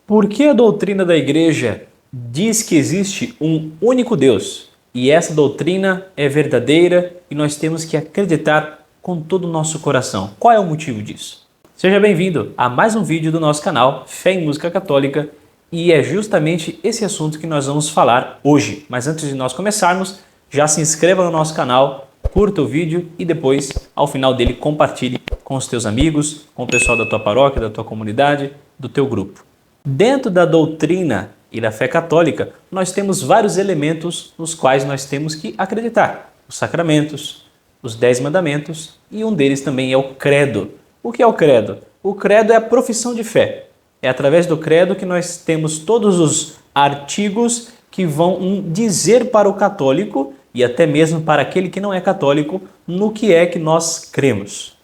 Por que a doutrina da igreja diz que existe um único Deus e essa doutrina é verdadeira e nós temos que acreditar com todo o nosso coração? Qual é o motivo disso? Seja bem-vindo a mais um vídeo do nosso canal Fé em Música Católica e é justamente esse assunto que nós vamos falar hoje. Mas antes de nós começarmos, já se inscreva no nosso canal, curta o vídeo e depois, ao final dele, compartilhe com os teus amigos, com o pessoal da tua paróquia, da tua comunidade, do teu grupo. Dentro da doutrina e da fé católica, nós temos vários elementos nos quais nós temos que acreditar. Os sacramentos, os 10 mandamentos e um deles também é o credo. O que é o credo? O credo é a profissão de fé. É através do credo que nós temos todos os artigos que vão dizer para o católico e até mesmo para aquele que não é católico no que é que nós cremos.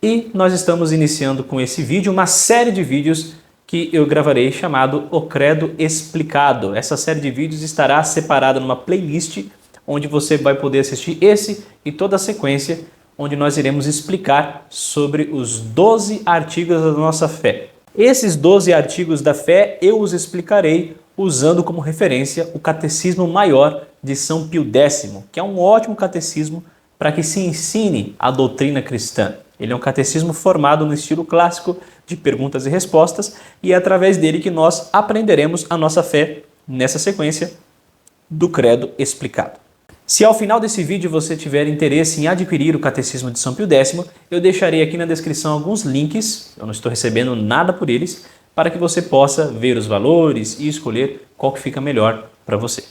E nós estamos iniciando com esse vídeo uma série de vídeos que eu gravarei chamado O Credo Explicado. Essa série de vídeos estará separada numa playlist onde você vai poder assistir esse e toda a sequência onde nós iremos explicar sobre os 12 artigos da nossa fé. Esses 12 artigos da fé eu os explicarei usando como referência o Catecismo Maior de São Pio X, que é um ótimo catecismo para que se ensine a doutrina cristã. Ele é um catecismo formado no estilo clássico de perguntas e respostas e é através dele que nós aprenderemos a nossa fé nessa sequência do Credo Explicado. Se ao final desse vídeo você tiver interesse em adquirir o Catecismo de São Pio X, eu deixarei aqui na descrição alguns links, eu não estou recebendo nada por eles, para que você possa ver os valores e escolher qual que fica melhor para você.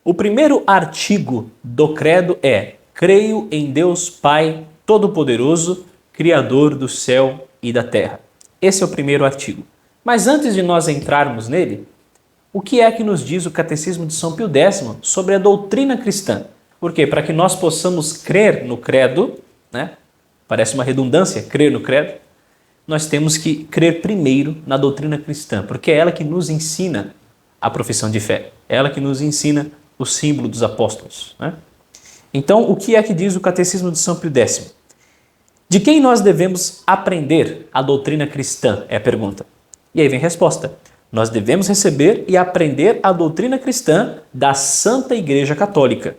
O primeiro artigo do Credo é: creio em Deus Pai Todo-Poderoso, Criador do céu e da terra. Esse é o primeiro artigo. Mas antes de nós entrarmos nele, o que é que nos diz o Catecismo de São Pio X sobre a doutrina cristã? Por quê? Para que nós possamos crer no credo, né? Parece uma redundância, crer no credo, nós temos que crer primeiro na doutrina cristã, porque é ela que nos ensina a profissão de fé, é ela que nos ensina o símbolo dos apóstolos, né? Então, o que é que diz o Catecismo de São Pio X? De quem nós devemos aprender a doutrina cristã? É a pergunta. E aí vem a resposta. Nós devemos receber e aprender a doutrina cristã da Santa Igreja Católica.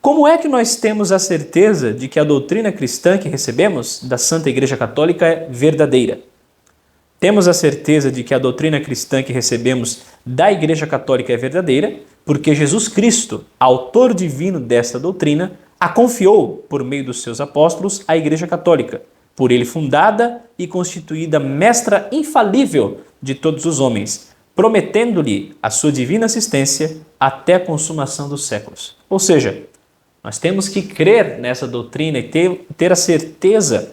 Como é que nós temos a certeza de que a doutrina cristã que recebemos da Santa Igreja Católica é verdadeira? Temos a certeza de que a doutrina cristã que recebemos da Igreja Católica é verdadeira porque Jesus Cristo, autor divino desta doutrina, a confiou, por meio dos seus apóstolos, à Igreja Católica, por ele fundada e constituída mestra infalível de todos os homens, prometendo-lhe a sua divina assistência até a consumação dos séculos. Ou seja, nós temos que crer nessa doutrina e ter a certeza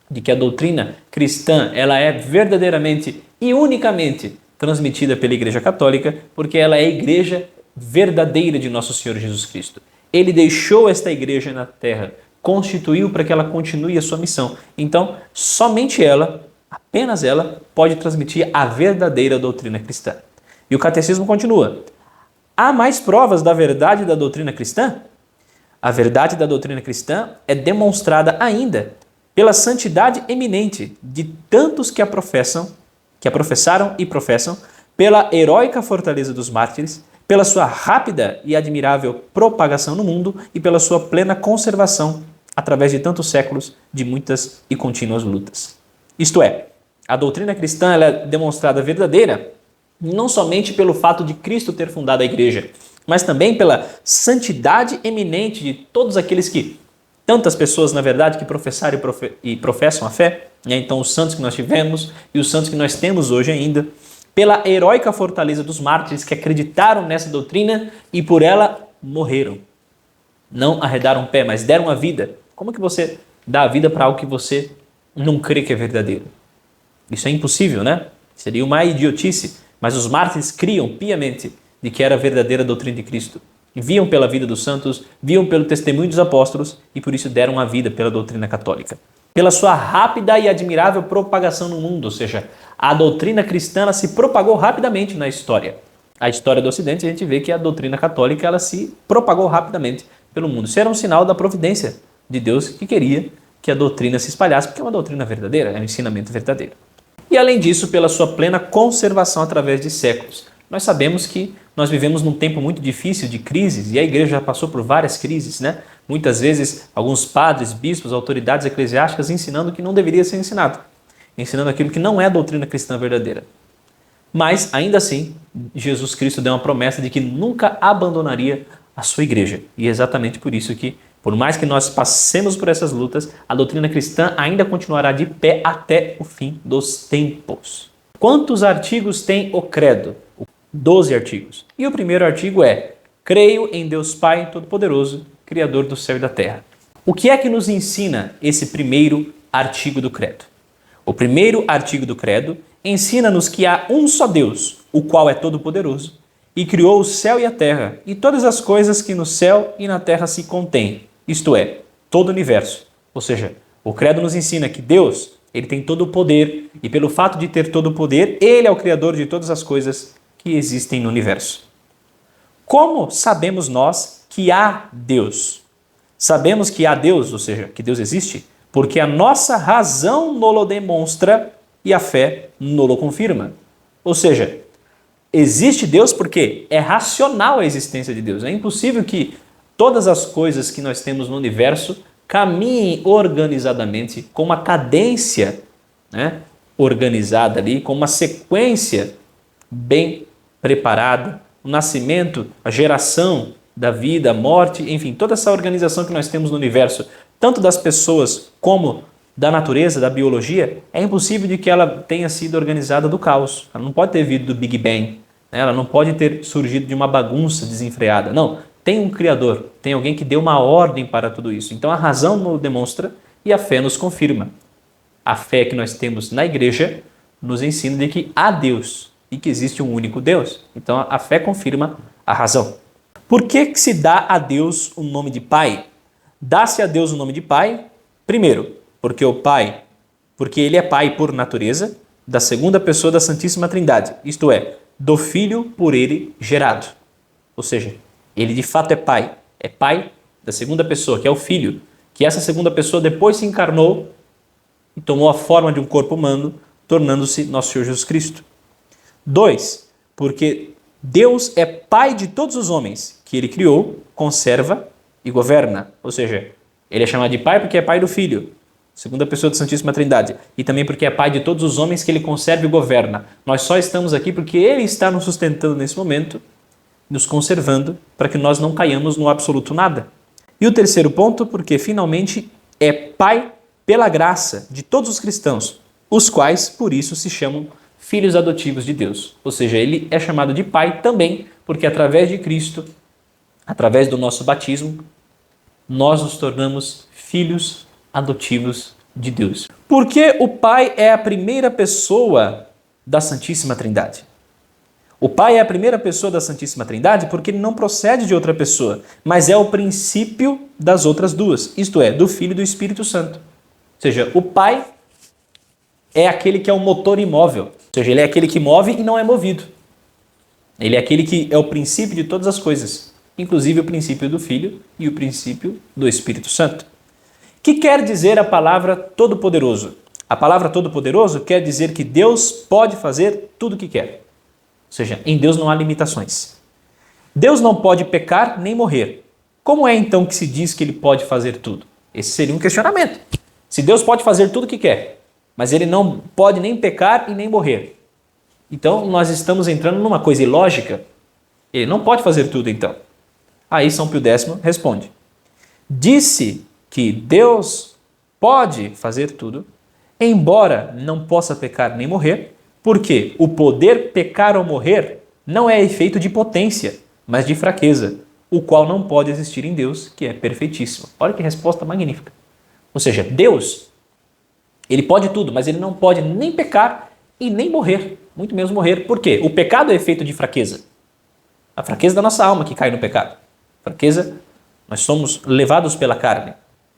de que a doutrina cristã ela é verdadeiramente e unicamente transmitida pela Igreja Católica, porque ela é a Igreja verdadeira de nosso Senhor Jesus Cristo. Ele deixou esta igreja na terra, constituiu para que ela continue a sua missão. Então, somente ela, apenas ela, pode transmitir a verdadeira doutrina cristã. E o catecismo continua. Há mais provas da verdade da doutrina cristã? A verdade da doutrina cristã é demonstrada ainda pela santidade eminente de tantos que a professaram e professam, pela heróica fortaleza dos mártires, pela sua rápida e admirável propagação no mundo e pela sua plena conservação através de tantos séculos de muitas e contínuas lutas. Isto é, a doutrina cristã ela é demonstrada verdadeira não somente pelo fato de Cristo ter fundado a igreja, mas também pela santidade eminente de todos aqueles que, tantas pessoas na verdade que professaram e professam a fé, né? Então os santos que nós tivemos e os santos que nós temos hoje ainda, pela heróica fortaleza dos mártires que acreditaram nessa doutrina e por ela morreram. Não arredaram o pé, mas deram a vida. Como que você dá a vida para algo que você não crê que é verdadeiro? Isso é impossível, né? Seria uma idiotice. Mas os mártires criam piamente de que era a verdadeira doutrina de Cristo. Viam pela vida dos santos, viam pelo testemunho dos apóstolos e por isso deram a vida pela doutrina católica. Pela sua rápida e admirável propagação no mundo, ou seja, a doutrina cristã ela se propagou rapidamente na história. A história do Ocidente, a gente vê que a doutrina católica ela se propagou rapidamente pelo mundo. Isso era um sinal da providência de Deus que queria que a doutrina se espalhasse, porque é uma doutrina verdadeira, é um ensinamento verdadeiro. e, além disso, pela sua plena conservação através de séculos. Nós sabemos que nós vivemos num tempo muito difícil de crises e a igreja já passou por várias crises, né? Muitas vezes, alguns padres, bispos, autoridades eclesiásticas ensinando o que não deveria ser ensinado, ensinando aquilo que não é a doutrina cristã verdadeira. Mas, ainda assim, Jesus Cristo deu uma promessa de que nunca abandonaria a sua igreja. E é exatamente por isso que, por mais que nós passemos por essas lutas, a doutrina cristã ainda continuará de pé até o fim dos tempos. Quantos artigos tem o credo? 12 artigos. E o primeiro artigo é: creio em Deus Pai Todo-Poderoso, Criador do céu e da terra. O que é que nos ensina esse primeiro artigo do credo? O primeiro artigo do credo ensina-nos que há um só Deus, o qual é todo-poderoso, e criou o céu e a terra, e todas as coisas que no céu e na terra se contêm, isto é, todo o universo. Ou seja, o credo nos ensina que Deus, ele tem todo o poder, e pelo fato de ter todo o poder, ele é o criador de todas as coisas que existem no universo. Como sabemos nós que há Deus? Sabemos que há Deus, ou seja, que Deus existe, porque a nossa razão nolo demonstra e a fé nolo confirma. Ou seja, existe Deus porque é racional a existência de Deus. É impossível que todas as coisas que nós temos no universo caminhem organizadamente, com uma cadência, né, organizada ali, com uma sequência bem preparada, o nascimento, a geração da vida, a morte, enfim, toda essa organização que nós temos no universo, tanto das pessoas como da natureza, da biologia, é impossível de que ela tenha sido organizada do caos. Ela não pode ter vindo do Big Bang, né? Ela não pode ter surgido de uma bagunça desenfreada. Não, tem um Criador, tem alguém que deu uma ordem para tudo isso. Então a razão nos demonstra e a fé nos confirma. A fé que nós temos na igreja nos ensina de que há Deus e que existe um único Deus. Então a fé confirma a razão. Por que se dá a Deus o nome de Pai? Dá-se a Deus o nome de Pai, primeiro, porque ele é Pai por natureza, da segunda pessoa da Santíssima Trindade, isto é, do Filho por ele gerado. Ou seja, ele de fato é Pai da segunda pessoa, que é o Filho, que essa segunda pessoa depois se encarnou e tomou a forma de um corpo humano, tornando-se nosso Senhor Jesus Cristo. 2, porque Deus é Pai de todos os homens, que ele criou, conserva e governa. Ou seja, ele é chamado de Pai porque é Pai do Filho, segunda pessoa da Santíssima Trindade, e também porque é Pai de todos os homens que ele conserva e governa. Nós só estamos aqui porque ele está nos sustentando nesse momento, nos conservando, para que nós não caiamos no absoluto nada. E o terceiro ponto, porque finalmente é Pai pela graça de todos os cristãos, os quais, por isso, se chamam filhos adotivos de Deus. Ou seja, ele é chamado de Pai também, porque através de Cristo, através do nosso batismo, nós nos tornamos filhos adotivos de Deus. Porque o Pai é a primeira pessoa da Santíssima Trindade. O Pai é a primeira pessoa da Santíssima Trindade porque ele não procede de outra pessoa, mas é o princípio das outras duas, isto é, do Filho e do Espírito Santo. Ou seja, o Pai é aquele que é o motor imóvel, ou seja, ele é aquele que move e não é movido. Ele é aquele que é o princípio de todas as coisas, inclusive o princípio do Filho e o princípio do Espírito Santo. O que quer dizer a palavra todo-poderoso? A palavra todo-poderoso quer dizer que Deus pode fazer tudo o que quer. Ou seja, em Deus não há limitações. Deus não pode pecar nem morrer. Como é então que se diz que ele pode fazer tudo? Esse seria um questionamento. Se Deus pode fazer tudo o que quer, mas ele não pode nem pecar e nem morrer, então nós estamos entrando numa coisa ilógica. Ele não pode fazer tudo então. Aí São Pio X responde: disse que Deus pode fazer tudo, embora não possa pecar nem morrer, porque o poder pecar ou morrer não é efeito de potência, mas de fraqueza, o qual não pode existir em Deus, que é perfeitíssimo. Olha que resposta magnífica. Ou seja, Deus, ele pode tudo, mas ele não pode nem pecar e nem morrer, muito menos morrer. Por quê? O pecado é efeito de fraqueza. A fraqueza da nossa alma que cai no pecado. Fraqueza, nós somos levados pela carne.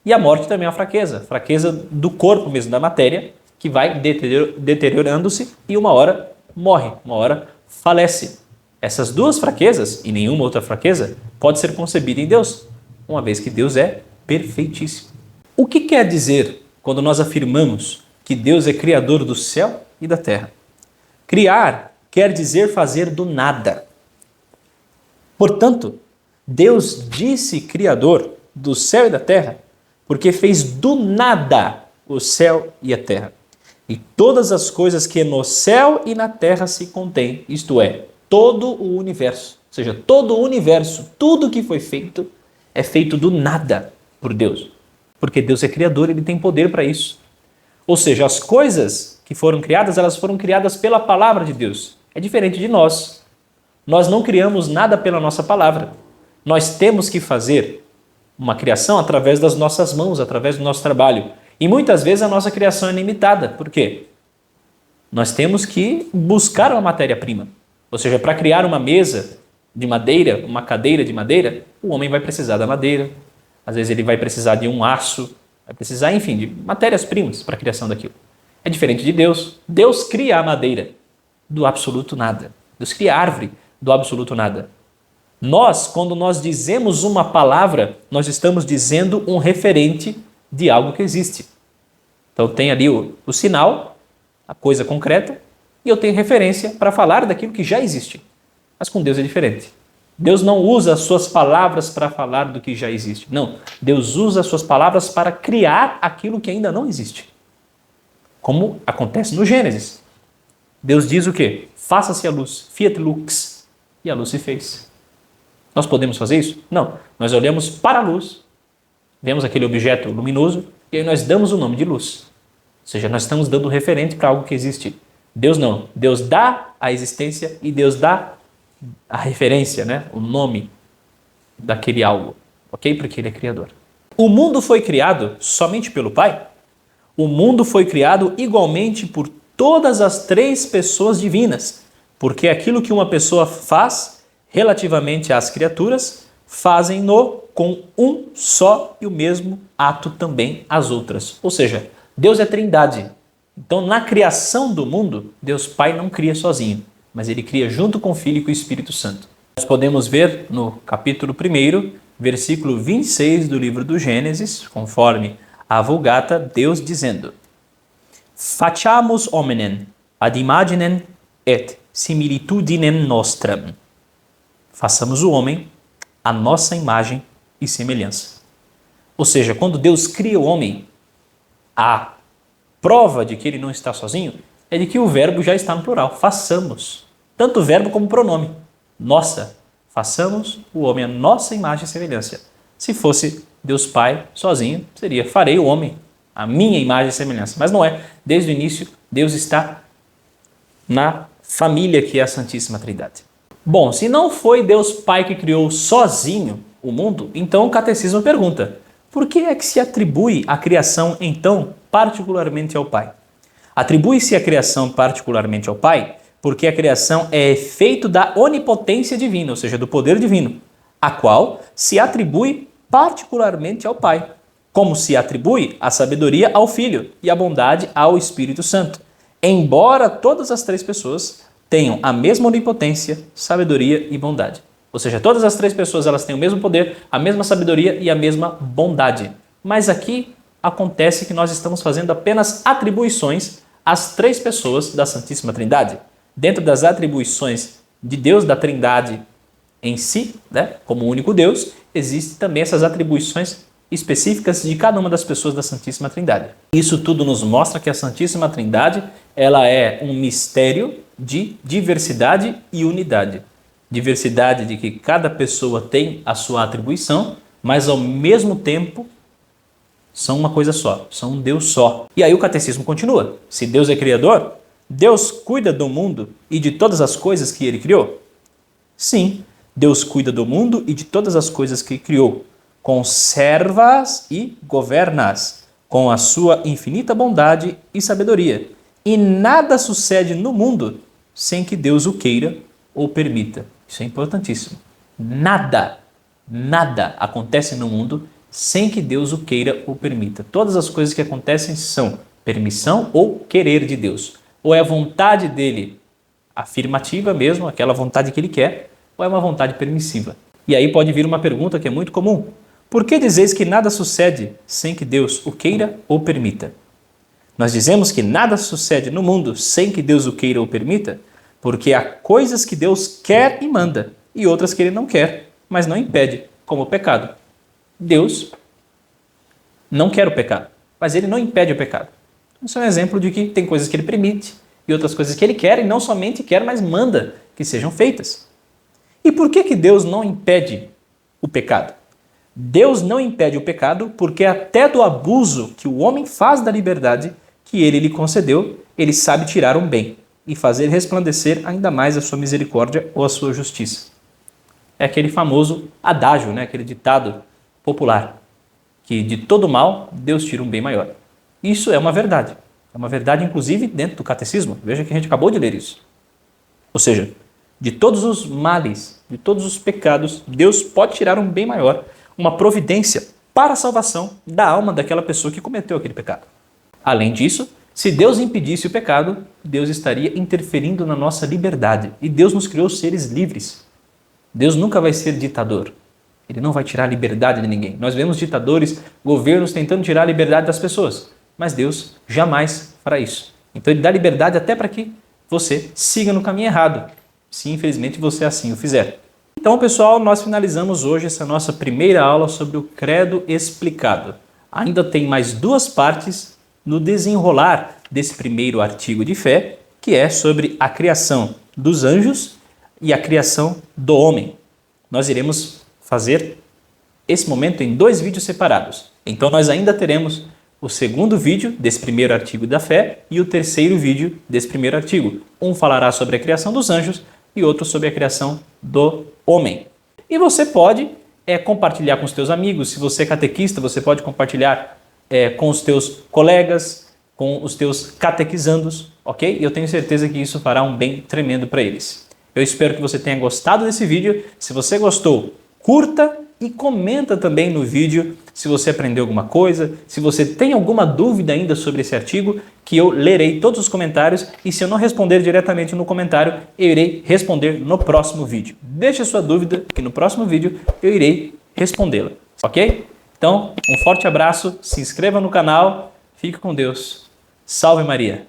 E a morte também é uma fraqueza. Fraqueza do corpo mesmo, da matéria, que vai deteriorando-se e uma hora morre, uma hora falece. Essas duas fraquezas, e nenhuma outra fraqueza, pode ser concebida em Deus, uma vez que Deus é perfeitíssimo. O que quer dizer quando nós afirmamos que Deus é criador do céu e da terra. Criar quer dizer fazer do nada. Portanto, Deus disse criador do céu e da terra, porque fez do nada o céu e a terra. E todas as coisas que no céu e na terra se contêm, isto é, todo o universo. Ou seja, todo o universo, tudo que foi feito, é feito do nada por Deus. Porque Deus é criador, Ele tem poder para isso. Ou seja, as coisas que foram criadas, elas foram criadas pela palavra de Deus. É diferente de nós. Nós não criamos nada pela nossa palavra. Nós temos que fazer uma criação através das nossas mãos, através do nosso trabalho. E muitas vezes a nossa criação é limitada. Por quê? Nós temos que buscar uma matéria-prima. Ou seja, para criar uma mesa de madeira, uma cadeira de madeira, o homem vai precisar da madeira. Às vezes ele vai precisar de um aço, vai precisar, enfim, de matérias-primas para a criação daquilo. É diferente de Deus. Deus cria a madeira do absoluto nada. Deus cria a árvore do absoluto nada. Nós, quando nós dizemos uma palavra, nós estamos dizendo um referente de algo que existe. Então tem ali o sinal, a coisa concreta, e eu tenho referência para falar daquilo que já existe. Mas com Deus é diferente. Deus não usa as suas palavras para falar do que já existe. Não, Deus usa as suas palavras para criar aquilo que ainda não existe. Como acontece no Gênesis. Deus diz o quê? Faça-se a luz, fiat lux, e a luz se fez. Nós podemos fazer isso? Não. Nós olhamos para a luz, vemos aquele objeto luminoso e aí nós damos o nome de luz. Ou seja, nós estamos dando referente para algo que existe. Deus não. Deus dá a existência e Deus dá a referência, né? O nome daquele algo. Ok? Porque Ele é criador. O mundo foi criado somente pelo Pai? O mundo foi criado igualmente por todas as três pessoas divinas. Porque aquilo que uma pessoa faz relativamente às criaturas, fazem-no com um só e o mesmo ato também as outras. Ou seja, Deus é trindade. Então, na criação do mundo, Deus Pai não cria sozinho, mas Ele cria junto com o Filho e com o Espírito Santo. Nós podemos ver no capítulo 1, versículo 26 do livro do Gênesis, conforme a Vulgata, Deus dizendo: Faciamus hominem ad imaginem et similitudinem nostram. Façamos o homem a nossa imagem e semelhança. Ou seja, quando Deus cria o homem, a prova de que ele não está sozinho é de que o verbo já está no plural. Façamos. Tanto o verbo como o pronome. Nossa. Façamos o homem a nossa imagem e semelhança. Se fosse Deus Pai sozinho, seria farei o homem a minha imagem e semelhança. Mas não é. Desde o início, Deus está na família que é a Santíssima Trindade. Bom, se não foi Deus Pai que criou sozinho o mundo, então o catecismo pergunta: por que é que se atribui a criação, então, particularmente ao Pai? Atribui-se a criação particularmente ao Pai porque a criação é efeito da onipotência divina, ou seja, do poder divino, a qual se atribui particularmente ao Pai, como se atribui a sabedoria ao Filho e a bondade ao Espírito Santo, embora todas as três pessoas tenham a mesma onipotência, sabedoria e bondade. Ou seja, todas as três pessoas elas têm o mesmo poder, a mesma sabedoria e a mesma bondade. Mas aqui acontece que nós estamos fazendo apenas atribuições às três pessoas da Santíssima Trindade. Dentro das atribuições de Deus, da Trindade em si, né, como único Deus, existem também essas atribuições específicas de cada uma das pessoas da Santíssima Trindade. Isso tudo nos mostra que a Santíssima Trindade ela é um mistério de diversidade e unidade. Diversidade de que cada pessoa tem a sua atribuição, mas ao mesmo tempo são uma coisa só, são um Deus só. E aí o catecismo continua. Se Deus é criador, Deus cuida do mundo e de todas as coisas que Ele criou? Sim, Deus cuida do mundo e de todas as coisas que criou. Conserva-as e governa-as com a sua infinita bondade e sabedoria. E nada sucede no mundo sem que Deus o queira ou permita. Isso é importantíssimo. Nada acontece no mundo sem que Deus o queira ou permita. Todas as coisas que acontecem são permissão ou querer de Deus. Ou é a vontade dele afirmativa mesmo, aquela vontade que ele quer, ou é uma vontade permissiva. E aí pode vir uma pergunta que é muito comum. Por que dizeis que nada sucede sem que Deus o queira ou permita? Nós dizemos que nada sucede no mundo sem que Deus o queira ou permita, porque há coisas que Deus quer e manda, e outras que Ele não quer, mas não impede, como o pecado. Deus não quer o pecado, mas Ele não impede o pecado. Isso é um exemplo de que tem coisas que Ele permite e outras coisas que Ele quer, e não somente quer, mas manda que sejam feitas. E por que Deus não impede o pecado? Deus não impede o pecado porque até do abuso que o homem faz da liberdade que Ele lhe concedeu, Ele sabe tirar um bem e fazer resplandecer ainda mais a sua misericórdia ou a sua justiça. É aquele famoso adágio, né? Aquele ditado popular, que de todo mal Deus tira um bem maior. Isso é uma verdade. É uma verdade, inclusive, dentro do catecismo. Veja que a gente acabou de ler isso. Ou seja, de todos os males, de todos os pecados, Deus pode tirar um bem maior, uma providência para a salvação da alma daquela pessoa que cometeu aquele pecado. Além disso, se Deus impedisse o pecado, Deus estaria interferindo na nossa liberdade. E Deus nos criou seres livres. Deus nunca vai ser ditador. Ele não vai tirar a liberdade de ninguém. Nós vemos ditadores, governos tentando tirar a liberdade das pessoas, mas Deus jamais fará isso. Então Ele dá liberdade até para que você siga no caminho errado, se infelizmente você assim o fizer. Então, pessoal, nós finalizamos hoje essa nossa primeira aula sobre o Credo explicado. Ainda tem mais 2 partes no desenrolar desse primeiro artigo de fé, que é sobre a criação dos anjos e a criação do homem. Nós iremos fazer esse momento em 2 vídeos separados. Então nós ainda teremos o segundo vídeo desse primeiro artigo da fé e o terceiro vídeo desse primeiro artigo. Um falará sobre a criação dos anjos e outro sobre a criação do homem. E você pode compartilhar com os teus amigos. Se você é catequista, você pode compartilhar com os teus colegas, com os teus catequizandos, ok? E eu tenho certeza que isso fará um bem tremendo para eles. Eu espero que você tenha gostado desse vídeo. Se você gostou, curta e comenta também no vídeo se você aprendeu alguma coisa, se você tem alguma dúvida ainda sobre esse artigo, que eu lerei todos os comentários e se eu não responder diretamente no comentário, eu irei responder no próximo vídeo. Deixe a sua dúvida que no próximo vídeo eu irei respondê-la, ok? Então, um forte abraço, se inscreva no canal, fique com Deus. Salve Maria!